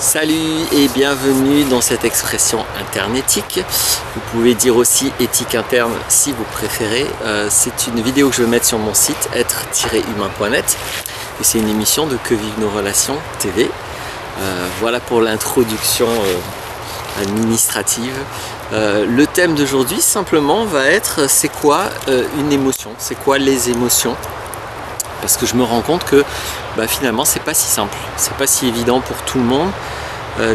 Salut et bienvenue dans cette expression internetique. Vous pouvez dire aussi éthique interne si vous préférez. C'est une vidéo que je vais mettre sur mon site être-humain.net et c'est une émission de Que vivent nos relations TV. Voilà pour l'introduction administrative. Le thème d'aujourd'hui simplement va être c'est quoi une émotion, c'est quoi les émotions, parce que je me rends compte que finalement c'est pas si simple, c'est pas si évident pour tout le monde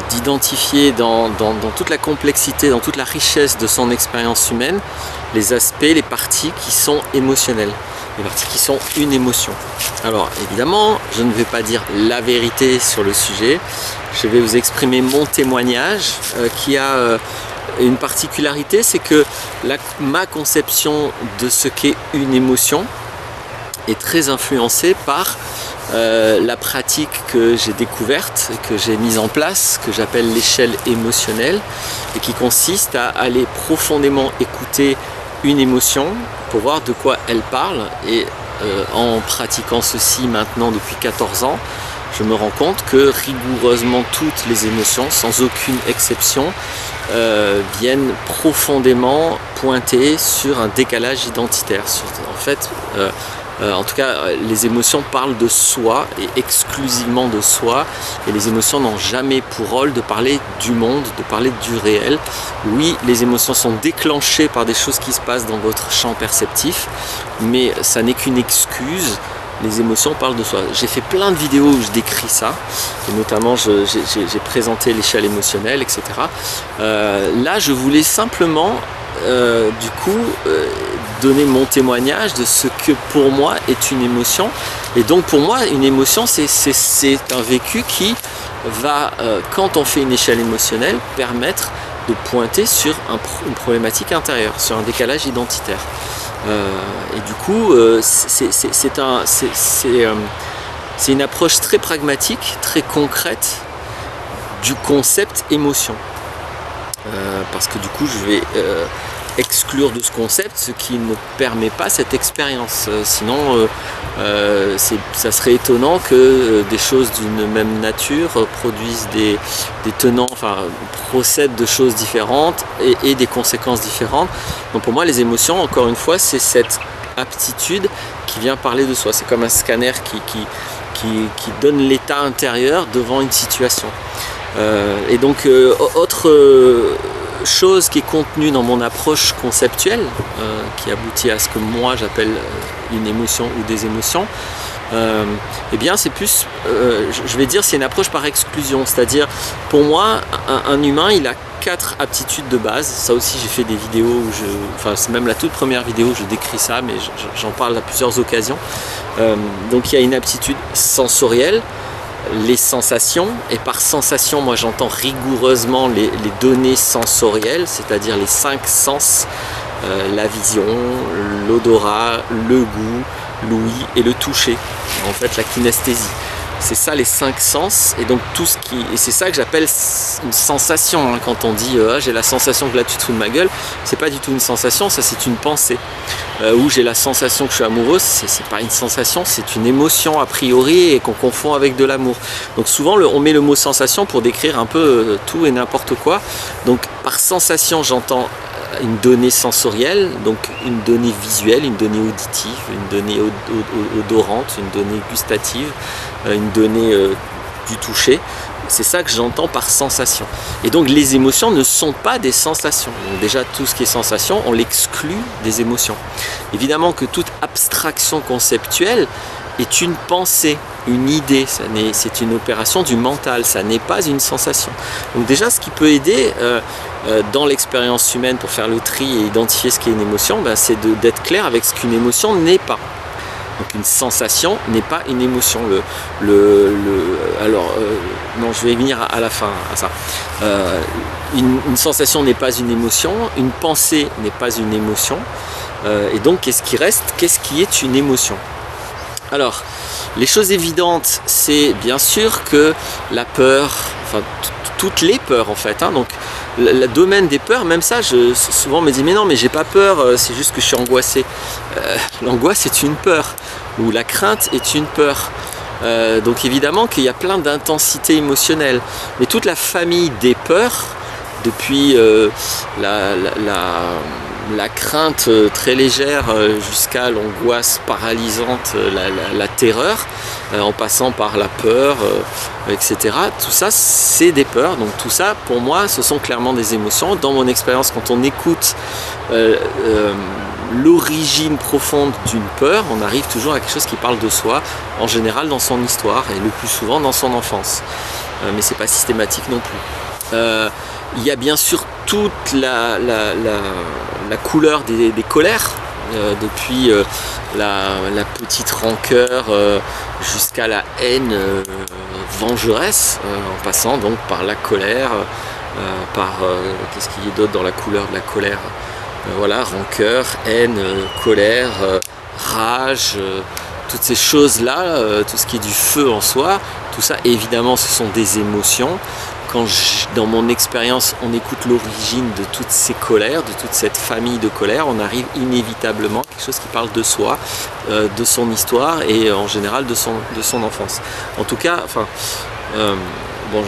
d'identifier dans toute la complexité, dans toute la richesse de son expérience humaine, les aspects, les parties qui sont émotionnelles, les parties qui sont une émotion. Alors évidemment, je ne vais pas dire la vérité sur le sujet, je vais vous exprimer mon témoignage qui a une particularité, c'est que ma conception de ce qu'est une émotion est très influencée par la pratique que j'ai découverte, que j'ai mise en place, que j'appelle l'échelle émotionnelle, et qui consiste à aller profondément écouter une émotion pour voir de quoi elle parle. Et en pratiquant ceci maintenant depuis 14 ans, je me rends compte que rigoureusement toutes les émotions, sans aucune exception, viennent profondément pointer sur un décalage identitaire. En tout cas, les émotions parlent de soi et exclusivement de soi, et les émotions n'ont jamais pour rôle de parler du monde, de parler du réel. Oui, les émotions sont déclenchées par des choses qui se passent dans votre champ perceptif, mais ça n'est qu'une excuse. Les émotions parlent de soi. J'ai fait plein de vidéos où je décris ça, et notamment j'ai présenté l'échelle émotionnelle, etc. Là, je voulais simplement donner mon témoignage de ce que pour moi est une émotion. Et donc pour moi, une émotion, c'est un vécu qui va, quand on fait une échelle émotionnelle, permettre de pointer sur une problématique intérieure, sur un décalage identitaire. Et du coup, c'est une approche très pragmatique, très concrète du concept émotion. Parce que du coup, je vais exclure de ce concept ce qui ne permet pas cette expérience. Sinon, ça serait étonnant que des choses d'une même nature produisent des tenants, procèdent de choses différentes et des conséquences différentes. Donc pour moi, les émotions, encore une fois, c'est cette aptitude qui vient parler de soi. C'est comme un scanner qui donne l'état intérieur devant une situation. Et donc, autre chose qui est contenue dans mon approche conceptuelle, qui aboutit à ce que moi j'appelle une émotion ou des émotions, c'est plus, je vais dire, c'est une approche par exclusion. C'est-à-dire, pour moi, un humain, il a 4 aptitudes de base. Ça aussi, j'ai fait des vidéos où c'est même la toute première vidéo où je décris ça, mais j'en parle à plusieurs occasions. Donc il y a une aptitude sensorielle, les sensations, et par sensation, moi j'entends rigoureusement les données sensorielles, c'est-à-dire les 5 sens, la vision, l'odorat, le goût, l'ouïe et le toucher, en fait la kinesthésie. C'est ça les 5 sens, et donc et c'est ça que j'appelle une sensation, quand on dit j'ai la sensation que là tu te fous de ma gueule, c'est pas du tout une sensation, ça c'est une pensée. Ou j'ai la sensation que je suis amoureuse, c'est pas une sensation, c'est une émotion a priori et qu'on confond avec de l'amour. Donc souvent on met le mot sensation pour décrire un peu tout et n'importe quoi. Donc par sensation j'entends une donnée sensorielle, donc une donnée visuelle, une donnée auditive, une donnée odorante, une donnée gustative, une donnée du toucher. C'est ça que j'entends par sensation. Et donc les émotions ne sont pas des sensations. Donc déjà tout ce qui est sensation, on l'exclut des émotions. Évidemment que toute abstraction conceptuelle est une pensée, une idée, c'est une opération du mental, ça n'est pas une sensation. Donc déjà ce qui peut aider dans l'expérience humaine pour faire le tri et identifier ce qu'est une émotion, c'est d'être clair avec ce qu'une émotion n'est pas. Donc une sensation n'est pas une émotion. Non, je vais y venir à la fin à ça. Une sensation n'est pas une émotion, une pensée n'est pas une émotion. Et donc qu'est-ce qui reste? Qu'est-ce qui est une émotion? Alors, les choses évidentes, c'est bien sûr que la peur, toutes les peurs en fait, donc le domaine des peurs, même ça, souvent on me dit mais non, mais j'ai pas peur, c'est juste que je suis angoissé. L'angoisse est une peur, ou la crainte est une peur. Donc évidemment qu'il y a plein d'intensités émotionnelles. Mais toute la famille des peurs, depuis la crainte très légère jusqu'à l'angoisse paralysante, la terreur, en passant par la peur, etc. Tout ça, c'est des peurs. Donc tout ça, pour moi, ce sont clairement des émotions. Dans mon expérience, quand on écoute l'origine profonde d'une peur, on arrive toujours à quelque chose qui parle de soi, en général dans son histoire, et le plus souvent dans son enfance. Mais c'est pas systématique non plus. Il y a bien sûr toute la couleur des colères, depuis la petite rancœur jusqu'à la haine vengeresse, en passant donc par la colère, qu'est-ce qu'il y a d'autre dans la couleur de la colère, voilà, rancœur, haine, colère, rage, toutes ces choses-là, tout ce qui est du feu en soi, tout ça évidemment ce sont des émotions. Quand dans mon expérience, on écoute l'origine de toutes ces colères, de toute cette famille de colères, on arrive inévitablement à quelque chose qui parle de soi, de son histoire et en général de son enfance. En tout cas, enfin, bon,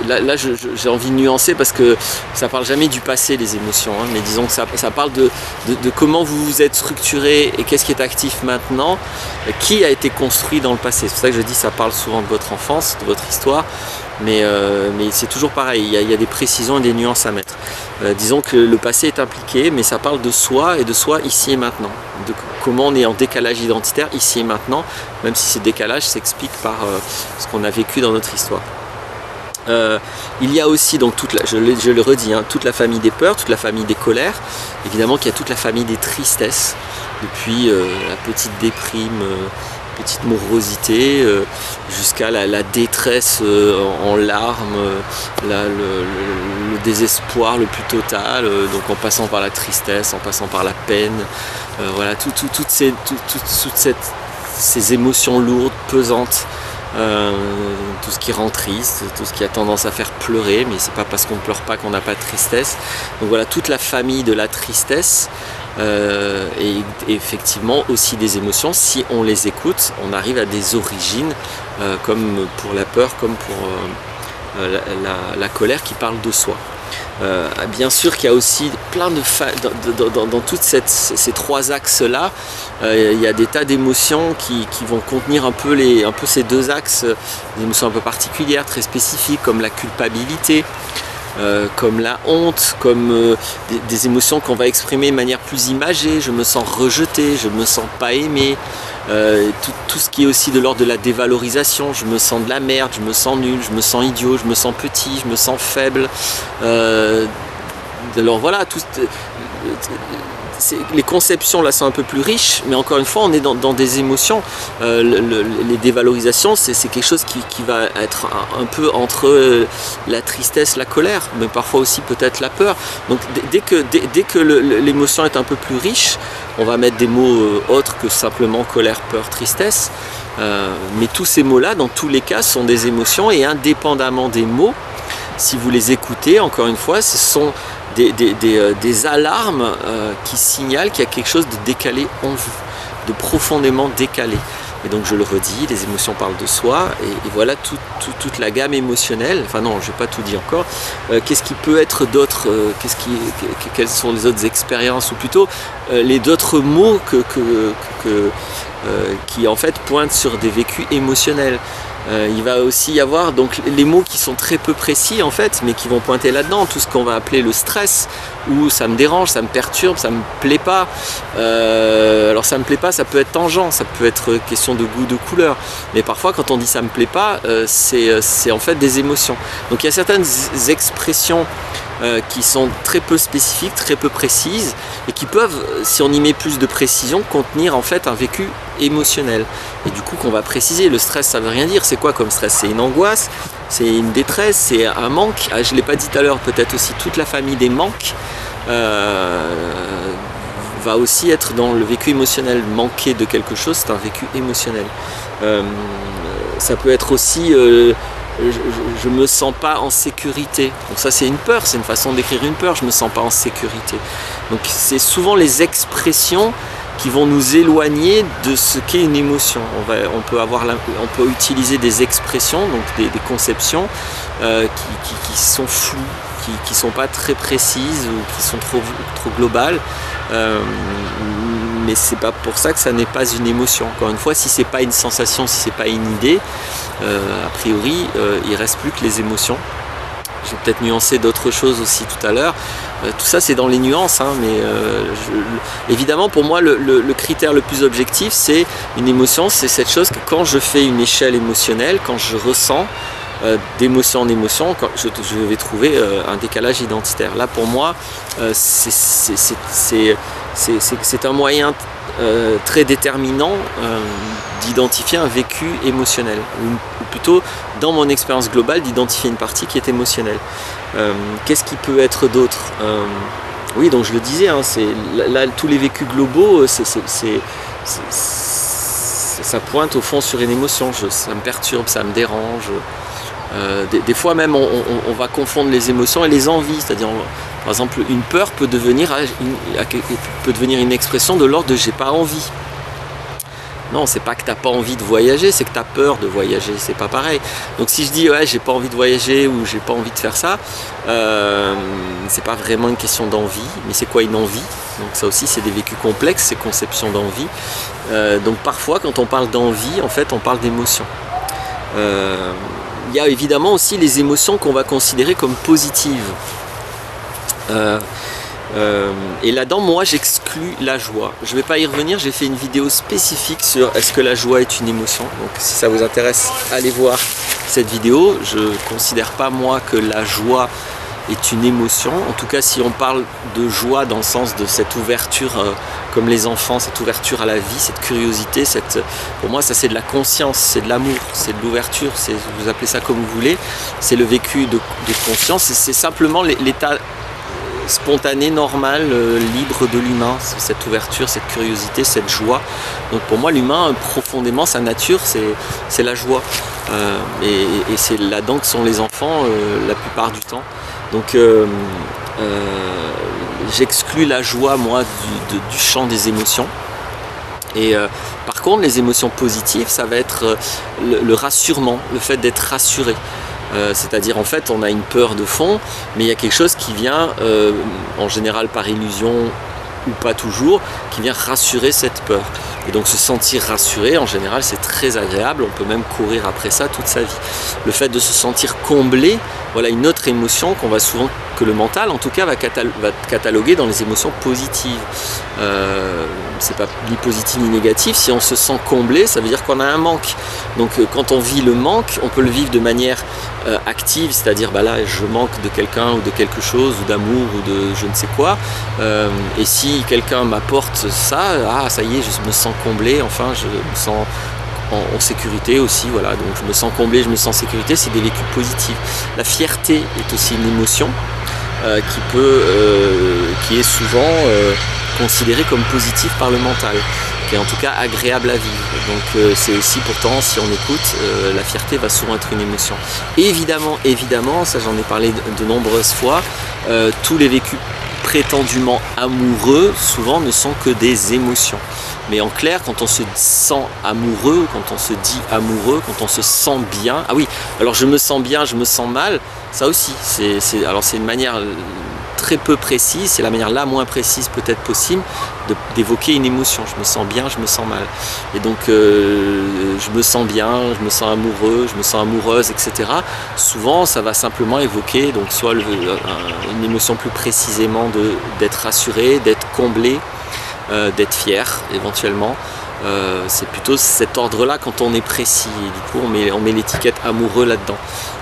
là j'ai envie de nuancer parce que ça parle jamais du passé, les émotions, hein, mais disons que ça parle de comment vous vous êtes structuré et qu'est-ce qui est actif maintenant, qui a été construit dans le passé. C'est pour ça que je dis ça parle souvent de votre enfance, de votre histoire, mais c'est toujours pareil, il y a des précisions et des nuances à mettre. Disons que le passé est impliqué, mais ça parle de soi et de soi ici et maintenant, de comment on est en décalage identitaire ici et maintenant, même si ce décalage s'explique par ce qu'on a vécu dans notre histoire. Il y a aussi, donc je le redis, hein, toute la famille des peurs, toute la famille des colères, évidemment qu'il y a toute la famille des tristesses, depuis la petite déprime, petite morosité, jusqu'à la détresse en larmes, le désespoir le plus total, donc en passant par la tristesse, en passant par la peine, voilà, toutes ces émotions lourdes, pesantes, tout ce qui rend triste, tout ce qui a tendance à faire pleurer, mais c'est pas parce qu'on ne pleure pas qu'on n'a pas de tristesse. Donc voilà, toute la famille de la tristesse, et effectivement aussi des émotions. Si on les écoute, on arrive à des origines, comme pour la peur, comme pour la colère qui parle de soi. Bien sûr qu'il y a aussi plein dans toutes ces trois axes-là, il y a des tas d'émotions qui vont contenir un peu ces deux axes, des émotions un peu particulières, très spécifiques, comme la culpabilité, comme la honte, comme des émotions qu'on va exprimer de manière plus imagée. Je me sens rejeté, je me sens pas aimé, tout ce qui est aussi de l'ordre de la dévalorisation. Je me sens de la merde, je me sens nul, je me sens idiot, je me sens petit, je me sens faible. Alors voilà, les conceptions là sont un peu plus riches, mais encore une fois on est dans des émotions. Les dévalorisations, c'est quelque chose qui va être un peu entre la tristesse, la colère, mais parfois aussi peut-être la peur. Donc dès que l'émotion est un peu plus riche, on va mettre des mots autres que simplement colère, peur, tristesse, mais tous ces mots là dans tous les cas sont des émotions, et indépendamment des mots, si vous les écoutez, encore une fois, ce sont des alarmes qui signalent qu'il y a quelque chose de décalé en vous, de profondément décalé. Et donc je le redis, les émotions parlent de soi, et voilà toute la gamme émotionnelle. Enfin non, je ne vais pas tout dire encore. Qu'est-ce qui peut être d'autre, quelles sont les autres expériences, ou plutôt les d'autres mots qui en fait pointent sur des vécus émotionnels. Il va aussi y avoir donc les mots qui sont très peu précis en fait, mais qui vont pointer là-dedans, tout ce qu'on va appeler le stress, où ça me dérange, ça me perturbe, ça me plaît pas. Alors ça me plaît pas, ça peut être tangent, ça peut être question de goût, de couleur, mais parfois quand on dit ça me plaît pas, c'est en fait des émotions. Donc il y a certaines expressions qui sont très peu spécifiques, très peu précises, et qui peuvent, si on y met plus de précision, contenir en fait un vécu émotionnel. Et du coup qu'on va préciser. Le stress, ça veut rien dire. C'est quoi comme stress? C'est une angoisse, c'est une détresse, c'est un manque. Je ne l'ai pas dit tout à l'heure, peut-être aussi toute la famille des manques va aussi être dans le vécu émotionnel. Manquer de quelque chose, c'est un vécu émotionnel. Ça peut être aussi je me sens pas en sécurité. Donc ça, c'est une peur, c'est une façon d'écrire une peur. Je me sens pas en sécurité. Donc c'est souvent les expressions qui vont nous éloigner de ce qu'est une émotion. On peut utiliser des expressions, donc des conceptions qui sont floues, qui ne sont pas très précises ou qui sont trop globales. Mais c'est pas pour ça que ça n'est pas une émotion. Encore une fois, si c'est pas une sensation, si c'est pas une idée, a priori, il reste plus que les émotions. Je vais peut-être nuancer d'autres choses aussi tout à l'heure. Tout ça, c'est dans les nuances, hein, mais évidemment, pour moi, le critère le plus objectif, c'est une émotion. C'est cette chose que quand je fais une échelle émotionnelle, quand je ressens d'émotion en émotion, je vais trouver un décalage identitaire. Là, pour moi, c'est un moyen très déterminant d'identifier un vécu émotionnel, ou plutôt, dans mon expérience globale, d'identifier une partie qui est émotionnelle. Qu'est-ce qui peut être d'autre? Oui, donc je le disais, hein, là, tous les vécus globaux, ça pointe au fond sur une émotion. Ça me perturbe, ça me dérange. Des fois même on va confondre les émotions et les envies, c'est-à-dire par exemple une peur peut devenir une expression de l'ordre de j'ai pas envie. Non, c'est pas que t'as pas envie de voyager, c'est que t'as peur de voyager, c'est pas pareil. Donc si je dis ouais j'ai pas envie de voyager ou j'ai pas envie de faire ça, c'est pas vraiment une question d'envie, mais c'est quoi une envie? Donc ça aussi c'est des vécus complexes, ces conceptions d'envie. Donc parfois quand on parle d'envie, en fait on parle d'émotion. Il y a évidemment aussi les émotions qu'on va considérer comme positives. Et là-dedans, moi, j'exclus la joie. Je ne vais pas y revenir, j'ai fait une vidéo spécifique sur est-ce que la joie est une émotion. Donc si ça vous intéresse, allez voir cette vidéo. Je ne considère pas, moi, que la joie est une émotion. En tout cas, si on parle de joie dans le sens de cette ouverture, comme les enfants, cette ouverture à la vie, cette curiosité, pour moi, ça c'est de la conscience, c'est de l'amour, c'est de l'ouverture, vous appelez ça comme vous voulez, c'est le vécu de conscience, c'est simplement l'état spontané, normal, libre de l'humain, cette ouverture, cette curiosité, cette joie. Donc pour moi, l'humain, profondément, sa nature, c'est la joie. Et c'est là-dedans que sont les enfants la plupart du temps. Donc j'exclus la joie, moi, du champ des émotions. Et par contre, les émotions positives, ça va être le rassurement, le fait d'être rassuré. C'est-à-dire en fait on a une peur de fond, mais il y a quelque chose qui vient, en général par illusion ou pas toujours, qui vient rassurer cette peur. Et donc se sentir rassuré, en général c'est très agréable, on peut même courir après ça toute sa vie. Le fait de se sentir comblé, voilà une autre émotion qu'on va souvent, que le mental en tout cas va cataloguer dans les émotions positives. C'est pas ni positif ni négatif, si on se sent comblé, ça veut dire qu'on a un manque. Donc quand on vit le manque, on peut le vivre de manière active, c'est-à-dire bah là je manque de quelqu'un ou de quelque chose, ou d'amour ou de je ne sais quoi, et si quelqu'un m'apporte ça, ça y est, je me sens comblé, enfin je me sens en sécurité aussi, voilà, donc je me sens comblé, je me sens en sécurité, c'est des vécus positifs. La fierté est aussi une émotion qui est souvent considérée comme positive par le mental, qui est en tout cas agréable à vivre. Donc c'est aussi pourtant, si on écoute, la fierté va souvent être une émotion. Et évidemment, ça j'en ai parlé de nombreuses fois, tous les vécus prétendument amoureux, souvent ne sont que des émotions. Mais en clair, quand on se sent amoureux, quand on se dit amoureux, quand on se sent bien, ah oui, alors je me sens bien, je me sens mal, ça aussi, c'est une manière très peu précise, c'est la manière la moins précise peut-être possible d'évoquer une émotion. Je me sens bien, je me sens mal. Et donc je me sens bien, je me sens amoureux, je me sens amoureuse, etc. Souvent ça va simplement évoquer donc soit une émotion plus précisément d'être rassuré, d'être comblé, d'être fier éventuellement. C'est plutôt cet ordre-là quand on est précis. Et du coup on met l'étiquette amoureux là-dedans.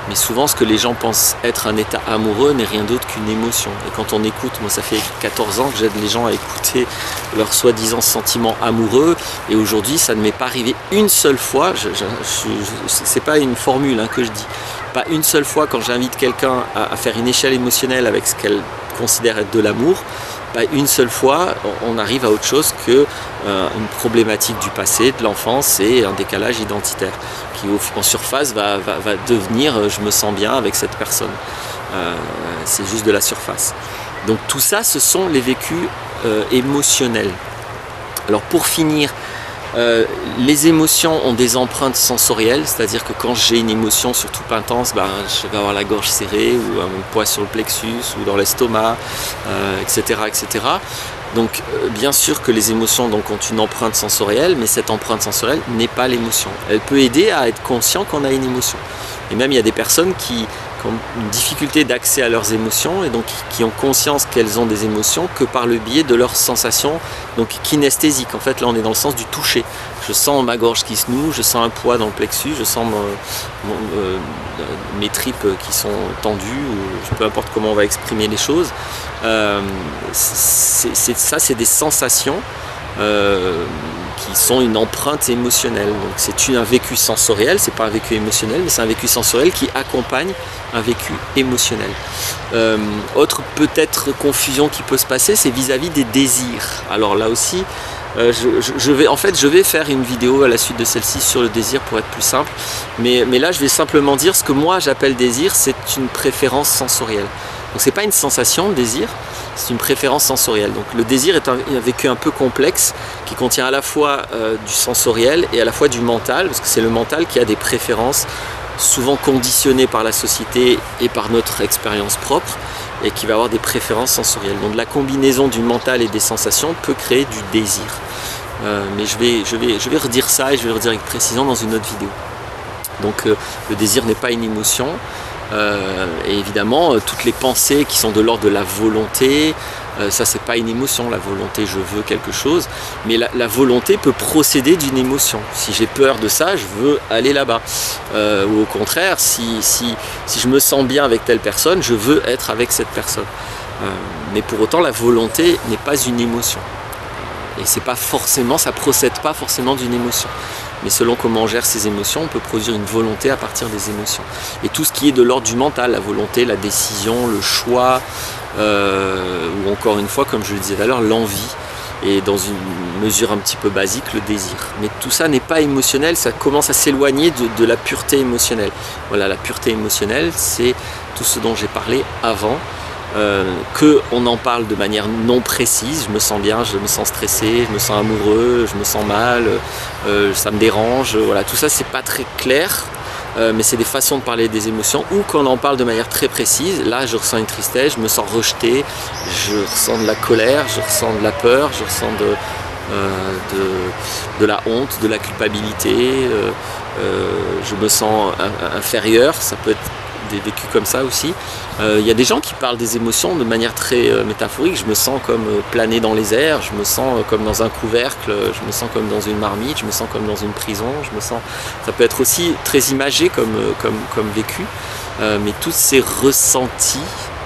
Mais souvent ce que les gens pensent être un état amoureux n'est rien d'autre qu'une émotion. Et quand on écoute, moi ça fait 14 ans que j'aide les gens à écouter leurs soi-disant sentiments amoureux, et aujourd'hui ça ne m'est pas arrivé une seule fois, c'est pas une formule que je dis, pas une seule fois quand j'invite quelqu'un à faire une échelle émotionnelle avec ce qu'elle considère être de l'amour, pas une seule fois on arrive à autre chose que une problématique du passé, de l'enfance, et un décalage identitaire qui en surface va devenir je me sens bien avec cette personne. C'est juste de la surface. Donc tout ça, ce sont les vécus émotionnels. Alors pour finir, les émotions ont des empreintes sensorielles, c'est-à-dire que quand j'ai une émotion surtout intense, je vais avoir la gorge serrée ou un poids sur le plexus ou dans l'estomac, etc., etc. Donc bien sûr que les émotions ont une empreinte sensorielle, mais cette empreinte sensorielle n'est pas l'émotion. Elle peut aider à être conscient qu'on a une émotion. Et même il y a des personnes qui ont une difficulté d'accès à leurs émotions et donc qui ont conscience qu'elles ont des émotions que par le biais de leurs sensations kinesthésiques. En fait là on est dans le sens du toucher. Je sens ma gorge qui se noue, je sens un poids dans le plexus, je sens mes tripes qui sont tendues, ou peu importe comment on va exprimer les choses. C'est des sensations qui sont une empreinte émotionnelle. Donc c'est un vécu sensoriel, c'est pas un vécu émotionnel, mais c'est un vécu sensoriel qui accompagne un vécu émotionnel. Autre peut-être confusion qui peut se passer, c'est vis-à-vis des désirs. Alors là aussi, je vais faire une vidéo à la suite de celle-ci sur le désir pour être plus simple, mais là je vais simplement dire ce que moi j'appelle désir, c'est une préférence sensorielle. Donc c'est pas une sensation, le désir, c'est une préférence sensorielle. Donc le désir est un vécu un peu complexe qui contient à la fois du sensoriel et à la fois du mental, parce que c'est le mental qui a des préférences souvent conditionnées par la société et par notre expérience propre, et qui va avoir des préférences sensorielles. Donc la combinaison du mental et des sensations peut créer du désir. Mais je vais redire ça et je vais le redire avec précision dans une autre vidéo. Donc le désir n'est pas une émotion. Et évidemment toutes les pensées qui sont de l'ordre de la volonté, ça c'est pas une émotion, la volonté, je veux quelque chose, mais la volonté peut procéder d'une émotion. Si j'ai peur de ça, je veux aller là-bas, ou au contraire, si je me sens bien avec telle personne, je veux être avec cette personne. Mais pour autant la volonté n'est pas une émotion, et c'est pas forcément, ça procède pas forcément d'une émotion. Mais selon comment on gère ses émotions, on peut produire une volonté à partir des émotions. Et tout ce qui est de l'ordre du mental, la volonté, la décision, le choix, ou encore une fois, comme je le disais tout à l'heure, l'envie, et dans une mesure un petit peu basique, le désir. Mais tout ça n'est pas émotionnel, ça commence à s'éloigner de la pureté émotionnelle. Voilà, la pureté émotionnelle, c'est tout ce dont j'ai parlé avant. Qu'on en parle de manière non précise, je me sens bien, je me sens stressé, je me sens amoureux, je me sens mal, ça me dérange, voilà, tout ça c'est pas très clair, mais c'est des façons de parler des émotions, ou qu'on en parle de manière très précise. Là je ressens une tristesse, je me sens rejeté, je ressens de la colère, je ressens de la peur, je ressens de la honte, de la culpabilité, je me sens inférieur, ça peut être des vécus comme ça aussi. Il y a des gens qui parlent des émotions de manière très métaphorique. Je me sens comme planer dans les airs, je me sens comme dans un couvercle, je me sens comme dans une marmite, je me sens comme dans une prison, ça peut être aussi très imagé comme vécu, mais tous ces ressentis,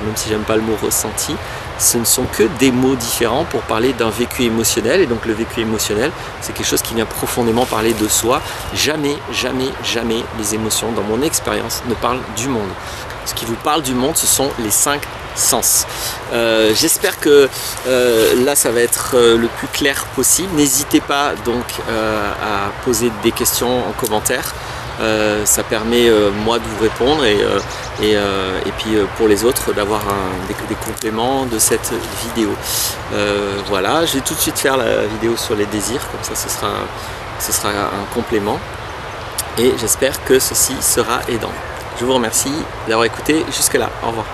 même si j'aime pas le mot ressenti, ce ne sont que des mots différents pour parler d'un vécu émotionnel. Et donc le vécu émotionnel, c'est quelque chose qui vient profondément parler de soi. Jamais, jamais, jamais les émotions, dans mon expérience, ne parlent du monde. Ce qui vous parle du monde, ce sont les 5 sens. J'espère que là ça va être le plus clair possible. N'hésitez pas donc à poser des questions en commentaire. Ça permet moi de vous répondre et puis pour les autres d'avoir des compléments de cette vidéo. Voilà, je vais tout de suite faire la vidéo sur les désirs, comme ça ce sera un complément, et j'espère que ceci sera aidant. Je vous remercie d'avoir écouté jusque là. Au revoir.